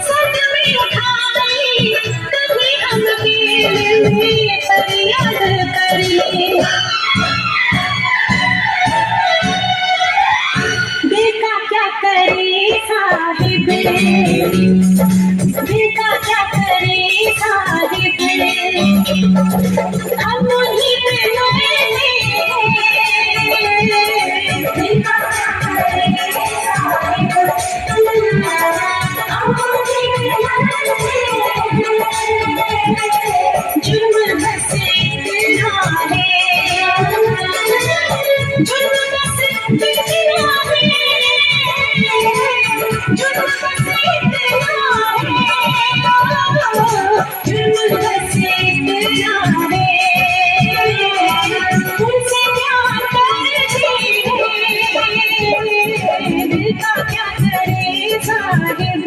सदमे उठाई कभी हम अकेले में फरियाद कर ले। बेटा क्या करे साहिब, बेटा क्या करे साहिब, हम उन्हीं पे मरे। बेटा क्या करे साहिब, हम उन्हीं पे मरे। जुर्म बस इतना है, जुर्म बस इतना है, जुर्म बस इतना है, जुर्म बस इतना है, उनसे प्यार करती है। दिल का क्या करे साहिब।